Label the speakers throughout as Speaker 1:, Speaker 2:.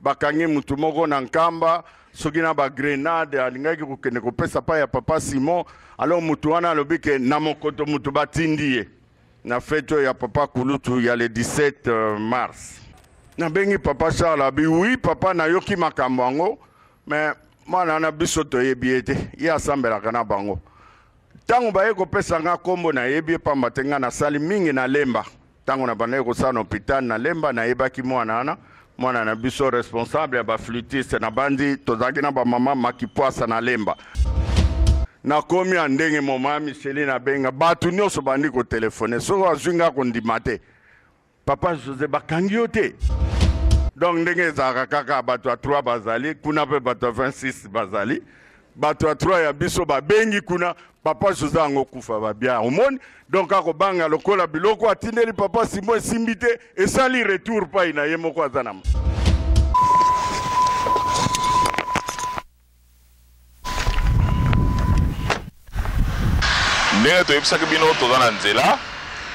Speaker 1: bakangi mutu moko na nkamba soki na ba grenade alingaki kokende kopesa pa ya papa Simon alors mutu wana alobi ke na mokoto mutu batindi ye na fête ya papa Kulutu ya le 17 mars na bengi papa Charles abi oui papa na yoki makambo yango mais mwana na biso toyebi ete ye asambelaka na bango tango baye kopesa nga kombo na yebi pamba tenga na sali mingi na lemba tango na banaye kosala hôpital na lemba na yebaki mwana na biso responsable ya ba flûtiste na bandi tozaki na ba mama makipoasa na lemba na komi andenge mama Micheline abenga batu nyonso bandi ko telefone soko azwinga kondima te papa José bakangi yo te donc ndenge ezalaka kaka bato ya 3 bazali kuna mpe bato ya 26 bazali bato ya 3 ya biso babengi kuna papa José ango kufa babia omoni donc akobanga lokola biloko atindeli papa Simon esimbi te esali retour pai na ye moko aza na
Speaker 2: ndenge toyebisaki bino toza na nzela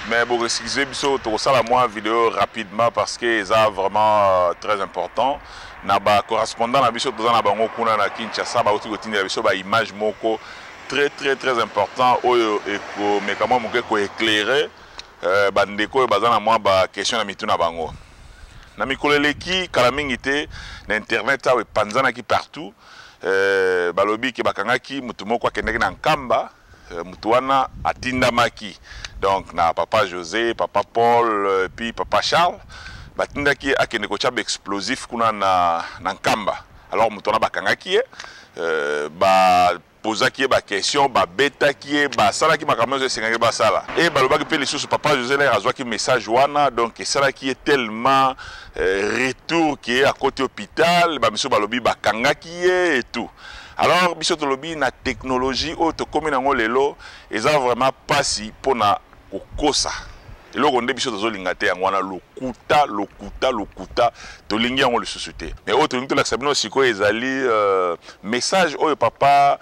Speaker 2: mais pour excuser biso tokosala mwa vidéo rapidement parce que c'est vraiment très important na ba correspondant na biso toza na bango kuna na Kinshasa ba uti kotinda biso ba image moko très important oyo eko mekamo moke ko éclairer bandeko baza na mwa ba question na mituna bango na mikoleleki kala mingi te na internet awe panzana ki partout balobi ke bakangaki mutu moko akendeki na nkamba mutu wana atindamaki donc na papa José, papa Paul puis papa Charles batindaki akende ko tchaba explosif kuna na nkamba alors mutu wana bakangaki ba posaki ba question ba betaki ba sala ki makambo zo sengaki ba sala et balobaki pe lisusu papa José la azwaki message wana donc sala qui est tellement retour qui est à côté hôpital ba miso balobi bakangaki et tout. Alors biso to lobi na technologie auto comme nango lelo eza vraiment pasi pona kokosa eloko nde biso tozolinga te yango wana lokuta tolingi yango lisusu te mais auto tolingi tolakisa bino sikoyo ezali message oyo papa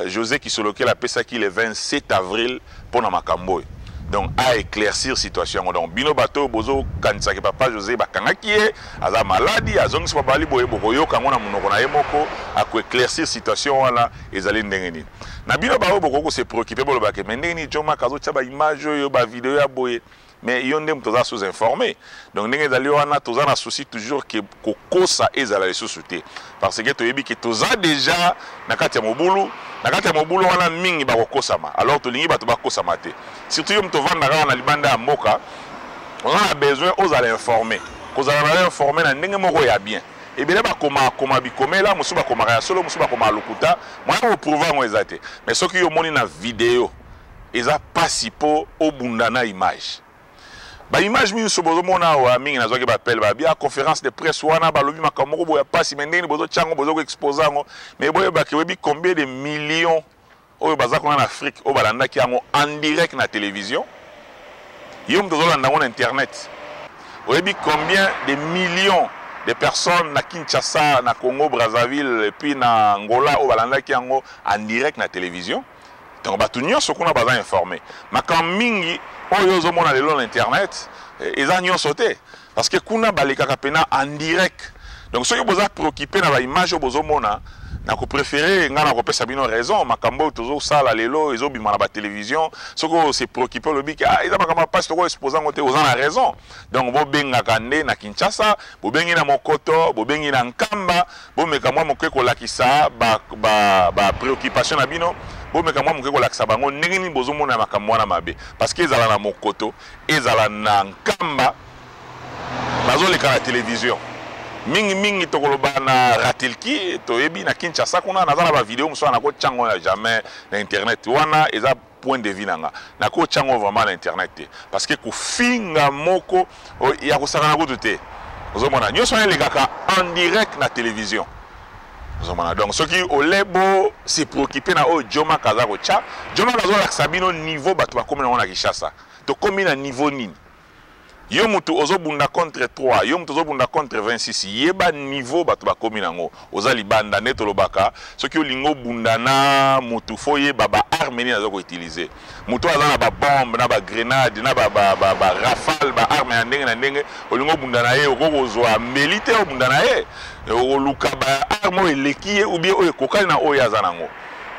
Speaker 2: José Kisoloke la pesaki le 27 avril pona makambo donc à éclaircir situation donc bino bato bozo kanisa ke papa José bakangaki ye aza maladi azongisi papa ali boye bokoyo kango na munoko na ye moko a ko éclaircir situation wana ezali ndenge nini na bino bawo boko se préoccuper bolo ba ke ndenge ni joma kazo tshaba image yo ba vidéo ya boye mais yonde mtoza sous informé donc ndenge ezali wana toza na souci toujours que kokosa ezala les sociétés parce que toyebi que toza déjà na kati ya mobulu wana mingi bakokosama alors tolingi bato bakosama te surtout yo mtovanda kana na libanda ya mboka on a besoin aux aller informer kozala informer na ndenge moko ya bien et bien bakoma bikomela musu bakoma ya solo musu bakoma lokuta mwana ko prouver ngo ezate mais soki yo moni na vidéo eza pasipo obundana image ba image mi sobozo mona wa mingi nazwaki ba appel ba bia conférence de presse wana ba lobi makambo ko boya pasi mendeni bozo chango bozo ko exposer ngo mais boye ba kewebi combien de millions oyo bazako en Afrique o balanda ki yango en direct na télévision yom dozo landa ngo na internet oyebi combien de millions de personnes na Kinshasa na Congo Brazzaville et puis na Angola o balanda ki yango en direct na télévision donc ba tunyo sokuna baza informé makam mingi oyo zo mona lelo na internet eza nyonso te parce que kuna balekaka pena en direct donc soki boza préoccupé na ba image bozo mona na ko préférer nga na ko pesa bino raison makambo tozo sala lelo ezo bima na ba télévision soko se préoccuper le bik eza makambo pas toko exposant ngote oza na raison donc bo benga kande na Kinshasa bo bengi na Mokoto bo bengi na Nkamba bo meka mwa moke ko lakisa ba préoccupation na bino bo meka mwa moke ko lakisa bango ndenge ni bozo mona makambo na mabe parce que ezala na Mokoto ezala na Nkamba bazo leka na télévision mingi tokoloba na ratelki toyebi na Kinshasa kuna nazala ba vidéo mso na ko chango ya jamais na internet wana eza point de vue nanga na ko chango vraiment na internet parce que ko finga moko ya ko saka na ko te ozomona nyoso na lekaka en direct na télévision ozomona donc ceux qui au lebo se préoccuper na o Joma Kaza ko cha Joma Kaza la sabino niveau bato ba komina na Kinshasa to komina niveau nini yo mutu ozobunda contre 3 yo mutu ozobunda contre 26 yeba niveau bato bakomi nango oza libanda neto lobaka soki olingo bunda na mutu fo yeba ba arme ni nazo ko utiliser mutu aza na ba bombe na ba grenade na ba rafale ba arme ya ndenge na ndenge olingo bunda na ye okozwa melite o bunda na ye oluka ba arme elekie ou bien o kokali na o yaza nango.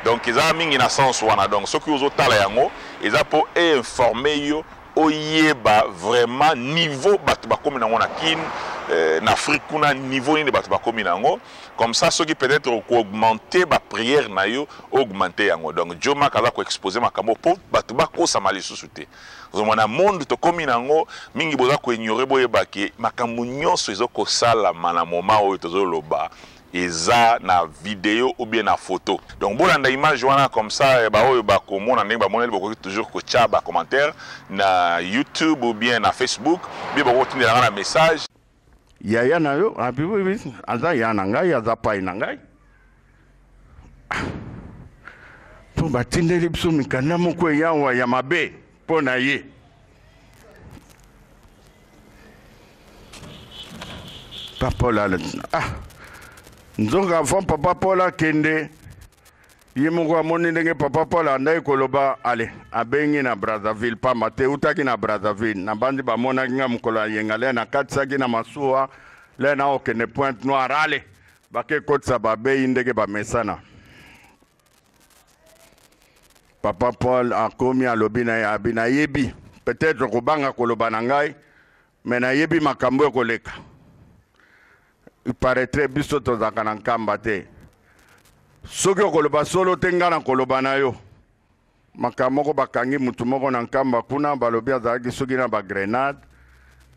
Speaker 2: Donc ils ont mis en sens wana donc ceux qui osent tala yango ils ont pour informer yo oyeba vraiment niveau batu bakomi nango na kin na Afrique kuna niveau ni batu bakomi nango comme ça ceux qui peut-être augmenter ba prière na yo augmenter yango donc Joma kaza ko exposer makambo pour batu bakosa malisusu te ozomona monde to komi nango mingi boza ko ignorer boyeba ke makambo nyonso ezoko sala mana moment oyo tozoloba eza na vidéo ou bien na photo. Donc bon na image wana comme ça ba oyo ba komona ndenge ba moneli boko toujours ko tcha ba commentaire na YouTube ou bien na Facebook bi boko tindela na message
Speaker 1: ya na yo abi oui aza ya na ngai aza pa na ngai to batindeli biso mikanda moko yawa ya mabe pona ye papa la nzonga avant papa Paul kende yemoko amoni ndenge papa Paul andai koloba ale abengi na Brazzaville pa mate utaki na Brazzaville na bandi bamona kinga mukolo yengale na katsaki na masuwa le na okene Pointe Noire ale bake kotsa babe ndenge ba mesana papa Paul akomi alobi na abina yebi peut-être kobanga koloba na ngai mais na yebi makambo koleka. Il paraîtrait biso tozaka na nkamba te soki okoloba solo te nga na koloba na yo makambo moko bakangi mutu moko na nkamba kuna balobi azalaki soki na bagrenade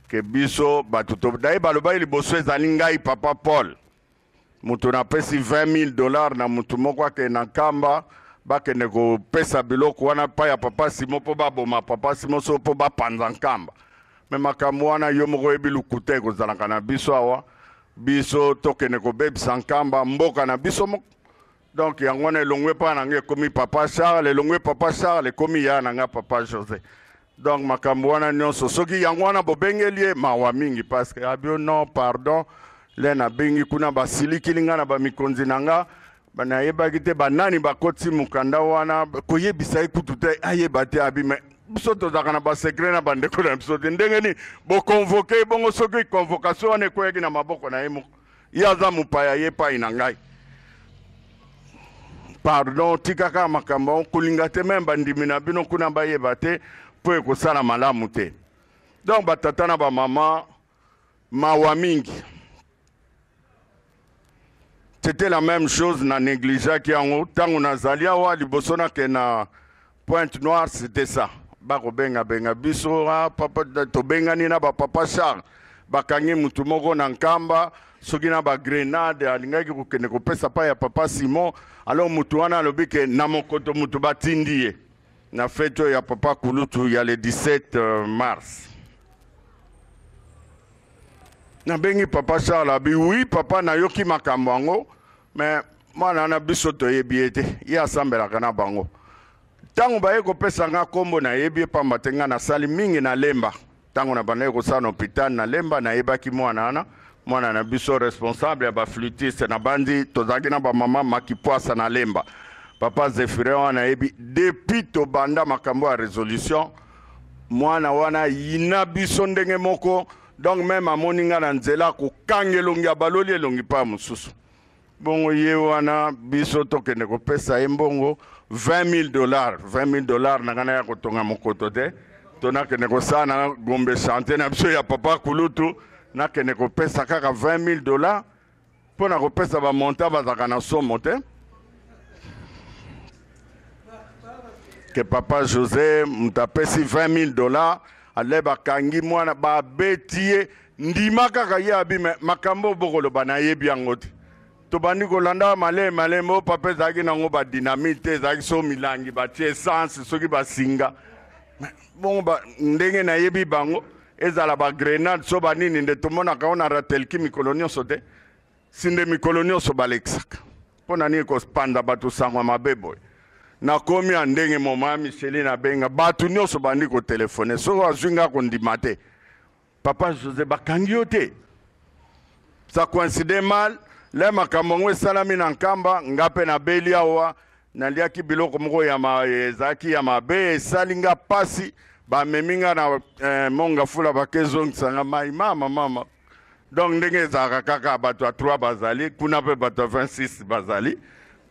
Speaker 1: ke biso bato daye baloba liboso ezali ngai papa Paul mutu napesi $20,000 na mutu moko ake na nkamba bakende kopesa biloko wana pa ya papa Simon mpo baboma papa Simon so mpo bapanza nkamba me makambo wana yo moko yebi luku te ekozalaka na biso awa biso tokene ko bebisa nkamba mboka na biso moko donc yango na elongwe pa na nge komi papa Charles elongwe papa Charles komi ya na nga papa José donc makambo wana nyonso soki yango wana bobengeli mawa mingi parce que abio non pardon le na bengi kuna basiliki linga na bamikonzi nanga bana yebaki te banani bakoti mukanda wana koyebisa ekutu te ayeba te abi me biso tozaka na basekre na bandeko na biso te ndenge ni bokonvoke bongo soki convocation wana ekoyaki na maboko na ye moko ye aza mopaya ye epai na ngai pardon tikaka makambo kolinga te meme bandimi na bino kuna bayeba te mpo ekosala malamu te donc batata na bamama mawa mingi c'était la même chose na négligeaki yango ntango nazali awa liboso nake na Pointe Noire c'était ça bako benga biso papa to bengani na ba papa Charles bakangi mutu moko na nkamba soki na ba grenade alingaki kokende kopesa pa ya papa Simon alors mutu wana alobi ke na mokoto mutu batindi ye na fete ya papa Kulutu ya le 17 mars na bengi papa Charles abi oui papa na yoki makambo yango mais mwana na biso toyebi ete ye asambelaka na bango tango baye kopesa nga kombo na yebi pamba tenga na sali mingi na lemba tango na banaye kosala hôpital na lemba na yebaki mwana na biso responsable ya ba flûtiste na bandi tozaki na ba mama makipoasa na lemba papa Zefire wana yebi depuis to banda makambo ya résolution mwana wana yina biso ndenge moko donc même amoni nga na nzela ko kangelongi ya baloli elongi pa mususu bongo ye wana biso tokende kopesa ye mbongo $20,000 na ngana ya kotonga mokoto te tona kende kosala na gombe chante na biso ya papa Kulutu na kende kopesa kaka $20,000 mpo na kopesa bamonta bazaka na somo te ke papa José mutapesi $20,000 ale bakangi mwana babeti ye ndima kaka ye abime makambo bokoloba na yebi yango te tobandi kolanda malema o papa ezalaki nango badynamite ezalaki so milangi batie essence soki basinga bongo ndenge nayebi bango ezala bagrenade so banini nde tomonaka o na ratelki mikolo nyonso te sinde mikolo nyonso balekisaka mpo na nini kospanda bato sango mabe boye nakomi ya ndenge moma Micheline abenga bato nyonso bandi kotelefone soki azwi nga kondima te Papa José Bakangiote. Ça coïncidait mal. Les makamongwe salami nankamba ngape na beliawa na liaki biloko moko ya zaki ya mabe salinga pasi ba meminga na monga fula bakezo nsanga mai mama. Donc ndenge za kaka bato a 3 bazali kuna pe bato 26 bazali.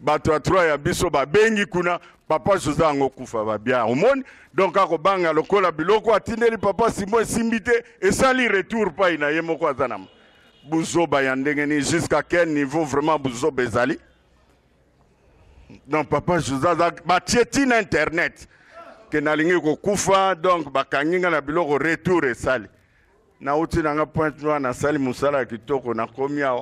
Speaker 1: Bato a 3 ya biso ba bengi kuna papa José ngo kufa ba bien omoni donc ako banga lokola biloko atindeli papa Simon simbite et sali retour pa ina yemoko azanam buzoba ya ndenge ni jusqu'à quel niveau vraiment buzoba ezali. Donc papa José ba tietine internet ke nalingi ko kufa donc bakanginga na biloko retour et sali na uti nanga point noir na sali musala kitoko na komia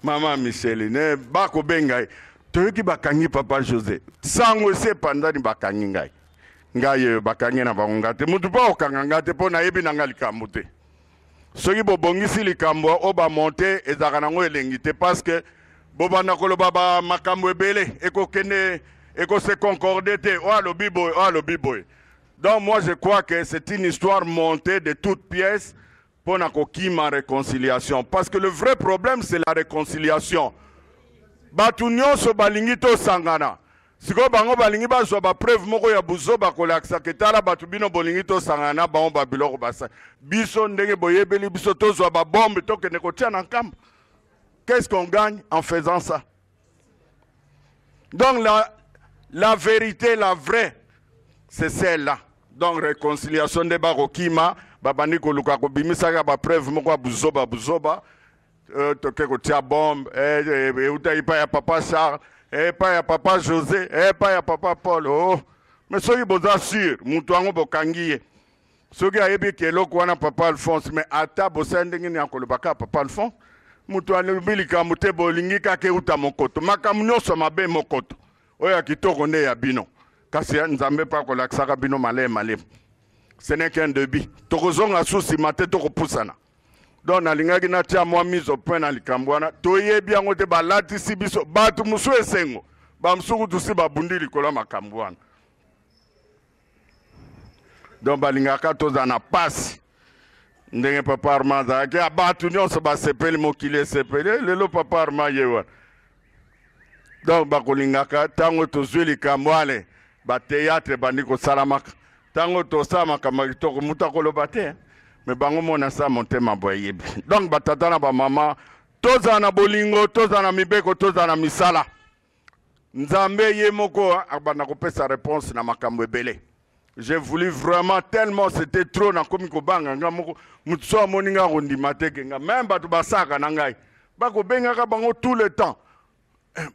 Speaker 1: mama Micheline bako bengai toyoki bakangi papa José sango se pandani bakangi ngai bakangi na bango te mutu pa okanga ngate po na yebi nanga likambo te soki bobongisi likambo o ba monter ezaka nango elengi te parce que bobanda koloba ba makambo ebele ekokende ekose concorder te o alobi boy. Donc moi je crois que c'est une histoire montée de toutes pièces pour na kokima réconciliation parce que le vrai problème c'est la réconciliation. Batu nyonso balingi to sangana siko bango balingi bazwa ba preuve moko ya buzoba kolakisa ketala batu bino bolingi to sangana bango ba biloko basa biso ndenge boyebeli biso tozwa ba bombe tokende kotia na nkamba. Qu'est-ce qu'on gagne en faisant ça? Donc la vérité, la vraie, c'est celle-là. Donc réconciliation de barokima babani koluka ko bimisaka ba preuve moko ya buzoba toke kotia bombe uta ipa ya papa Charles pas ya papa José pas ya papa Paul. Oh mais soki boza sûr mutu ango bokangiye soki ayebi keloko wana papa Alphonse mais ata bosendenge ni akolobaka papa Alphonse mutu alobi likambo te bolingi kaka euta mokoto makambo nyonso mabe mokoto oyo ya kitoko nde ya bino kasi nzambe pa kolakisaka bino malema. Ce n'est qu'un début tokozonga susi mate tokopusana. Donc nalingaki natia mwa mise au point na likambo wana toyebi yango te balatisi biso bato musu esengo bamusuku tusi babundi likolo makambo wana. Donc balingaka toza na pasi ndenge papa Armand azalaki bato nyonso basepeli mokili esepeli lelo papa Armand ye wana. Donc bakolingaka ntango tozwi likambo ale bateatre bandi kosalamaka ntango tosala makambo kitoko mutu akoloba te mais bango mona sa motema boyebi. Donc batata na ba mama toza na bolingo toza na mibeko toza na misala nzambe ye moko abana kopesa réponse na makambo ebele. J'ai voulu vraiment tellement c'était trop na komi ko banga nga moko mutso moninga rondima te kenga même batu basaka na ngai bako benga ka bango tout le temps.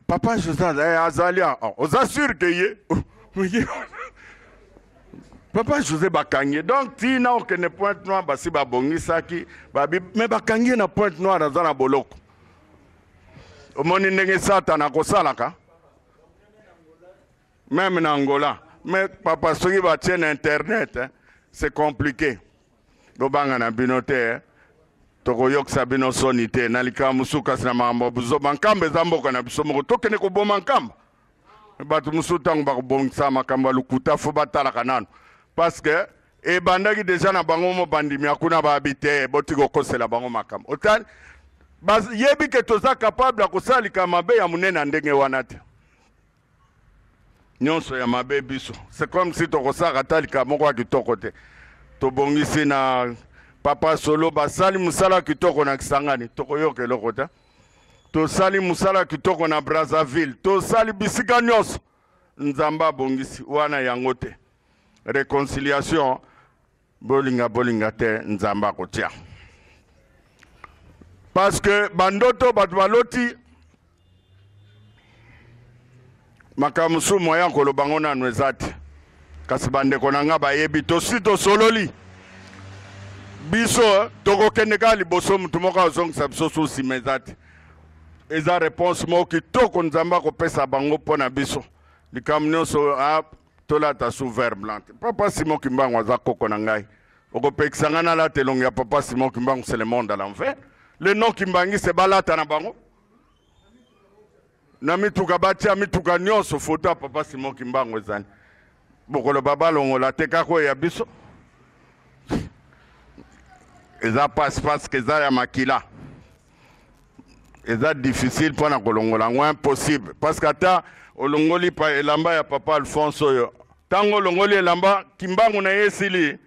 Speaker 1: Papa José azalia on s'assure que ye Papa José Bakangi. Donc, si na okene Pointe Noire, basi babongisaki, babi, mais Bakangi na Pointe Noire dans la boloko. Omoni ndenge sata na kosalaka. Même en Angola. Mais papa soki ba tient internet, c'est compliqué. Bobanga na binote, toko yok sabino sonite, na lika musuka sina mambo buzo bankambe zamboka na biso moko tokene ko boma nkamba. Batu musutango ba ko bongisa makamba lukuta fo batala kanano. Parce que et bandaki déjà na bango mo bandimi akuna ba habiter botiko kosela bango makam otal bas yebi ke toza capable ya kosalika mabe ya munene ndenge wana te nyonso ya mabe biso c'est comme si tokosaka talika moko kitoko te tobongisi na papa solo basali musala kitoko na Kisangani tokoyoka eloko te tosali musala kitoko na Brazzaville tosali bisika nyonso nzamba bongisi wana yango te. Réconciliation bolinga te nzamba kotia parce que bandoto batbaloti makamusu moya kolobango na nwezati kasi bandeko nanga bayebi tosi tosololi biso tokokende ka liboso mutu moko azongisa biso susi mezati eza réponse moko kitoko nzamba kopesa bango mpona biso likambo nyonso tola ta sous vert blanc. Papa Simon Kimbangu aza koko na ngai. Oko pekisanga la telongi ya papa Simon Kimbangu c'est le monde à l'envers. Le nom Kimbangi c'est balata na bango. Na mituka batia mituka nyonso photo papa Simon Kimbangu ezani. Bokolo baba longo la teka ko ya biso. eza passe-passe que eza ya makila eza difficile mpona kolongola yango impossible parce que ata olongoli pa elamba ya papa Alphonse oyo ntango olongoli elamba kimbangu na ye esili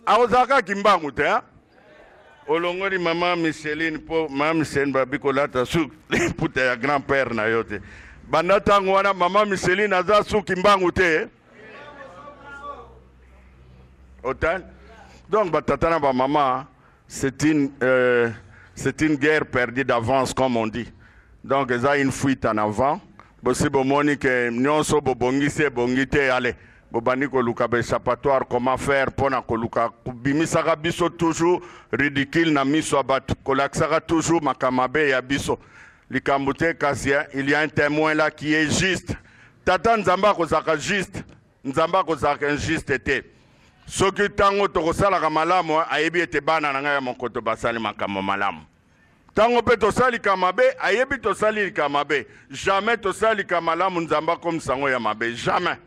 Speaker 1: akozalaka kimbangu te olongoli mama Micheline mpo mama Micheline babi kolata su liputa ya grand-père na yo te banda ntango wana mama Micheline aza su kimbangu te otal donc batata na bamama c'est une guerre perdue d'avance comme on dit donc il y a une fuite en avant bosi bomoni ke nyonso bobongisi ebongi te ale bobandi koluka échappatoire comment faire mpona koluka bimisaka biso toujours ridicule na miso ya bato kolakisaka toujours makambo mabe ya biso likambo te kasi il y a un témoin là qui est juste tata nzambe akozalaka juste nzambe akozalaka injuste te soki ntango tokosalaka malamu ayebi ete bana na ngai ya mokoto basali makambo malamu ntango mpe tosalika mabe ayebi tosalika mabe jamais tosalika malamu nzambe akomisa yango ya mabe jamais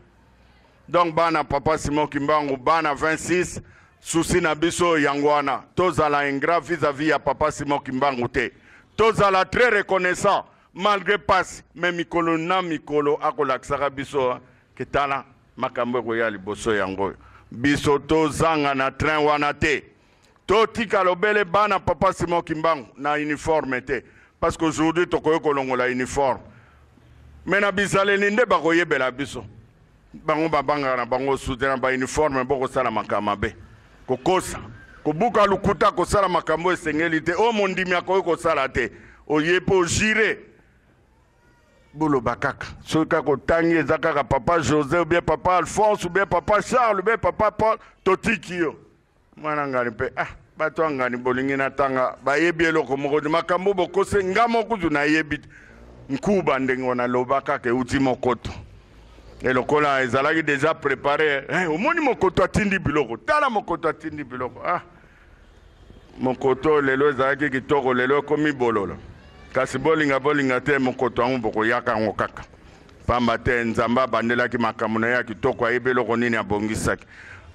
Speaker 1: donc bana papa Simon Kimbangu bana 26 susi na biso yango wana tozala ingrat vis-à-vis ya papa Simon Kimbangu te tozala très reconnaissant malgré passe mais mikolo na mikolo akolakisaka biso ke tala makambo ekoya liboso yango biso tozanga na train wana te totika lobele bana papa Simon Kimbangu na uniforme te parce qu'aujourd'hui tokoye kolongola uniforme mais na bizaleli nde bakoyebela biso bango babanga na bango soutien ba uniforme bokosala makambo mabe kokosa kobuka lukuta kosala makambo esengeli te o mondimi akoye kosala te oyepe ogire boloba kaka soki kaka otangi eza kaka papa José ou bien papa Alphonse ou bien papa Charles ou bien papa Paul totiki yo mwana ngani mpe bato angani bolingi natanga bayebi eloko moko te makambo bokose nga moko kuzu nayebi nkuba ndenge wana loba kaka euti mokoto elokola ezalaki déjà préparé omoni mokoto atindi biloko tala mokoto atindi biloko mokoto lelo ezalaki kitoko lelo ekomi bololo kasi bolinga te mokoto yango bokoyaka yango kaka pamba te nzambe abandelaki makambo na ye ya kitoko ayebi eloko nini abongisaki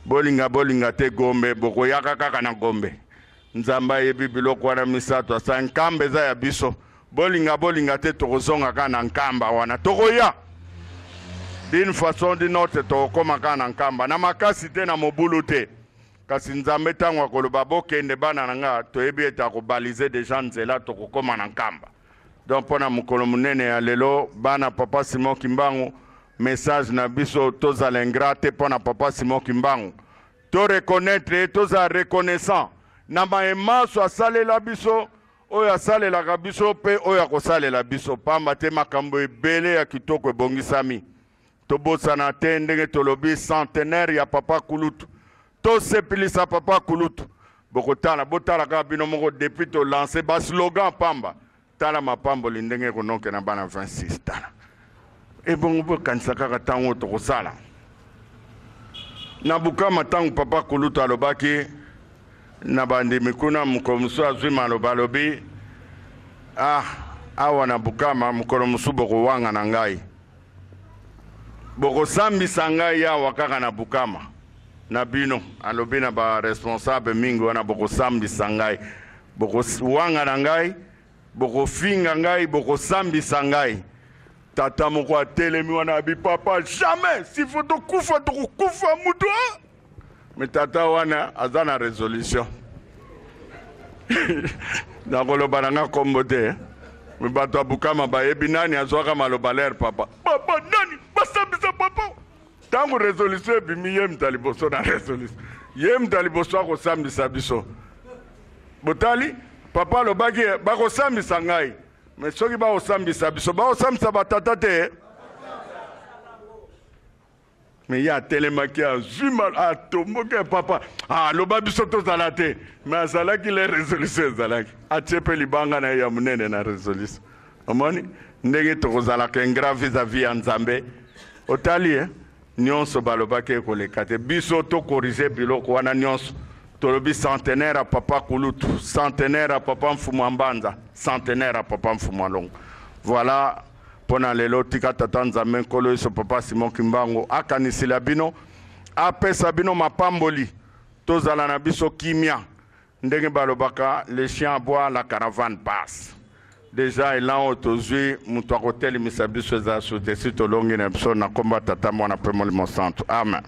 Speaker 1: bolinga te gombe bokoyaka kaka na gombe nzambe ayebi biloko wana misato asa nkamba eza ya biso bolinga te tokozonga kaka na nkamba wana tokoya d'une façon d'une autre tokokoma kaka na nkamba na makasi te na mobulu te kasi nzambe ntango akoloba bokende bana na nga toyebi ete akobalize deja nzela tokokoma na nkamba donc mpona mokolo monene ya lelo bana papa Simon Kimbangu message na biso tozala ingrat te mpona papa Simon Kimbangu to reconnaître tozala reconnaissant na maemaso asalela biso oyo asalelaka biso mpe oyo akosalela biso pamba te makambo ebele ya kitoko ebongisami tobosana te ndenge tolobi centenaire ya papa Kulutu tosepelisa papa Kulutu bokotala botala kaka bino moko depuis tolance baslogan pamba tala mapamboli ndenge ekonoke na bana 26 tala ebongo bokanisa kaka ntango tokosala na bukama ntango papa Kulutu alobaki na bandimi kuna mokolo mosusu azwi maloba alobi awa na bukama mokolo mosusu bokowanga na ngai bokosambisa ngai awa kaka na bukama na bino alobi na baresponsable mingi wana bokosambisa ngai bokowanga na ngai bokofinga ngai bokosambisa ngai tata moko atelemi wana abi papa jamais sifo tokufa tokokufa mutu mais tata wana aza na résolution nakoloba na nga kombo te me bato ya bukama bayebi nani azwaka maloba ler papa nani basambisa papa ntango résolution ebimi ye mutu liboso na résolution ye mutu liboso akosambisa biso botali papa alobaki bakosambisa ngai mais soki bakosambisa biso bakosambisa batata te mais ye atelemaki azwi atomboki papa aloba biso tozala te mais azalaki le résolution ezalaki atie mpe libanga na ye ya monene na résolution omoni ndenge tokozalaka ingrat vis-à-vis ya nzambe otali nyonso balobaki ekoleka te biso tokorige biloko wana nyonso tolobi centenaire à papa Kulutu, centenaire à papa Mfumwa Mbanza, centenaire à papa Mfumwa Longo. Voilà pona lelo tika tata nzambe nkolo yeso papa Simon Kimbangu akanisila bino apesa bino mapamboli tozala na biso kimia ndenge balobaka les chiens aboient, la caravane passe. Déjà elan otozwi mutu akotelemisa biso eza sutesi tolongi na biso na kombo ya tata mwana mpe molimo santu. Amen.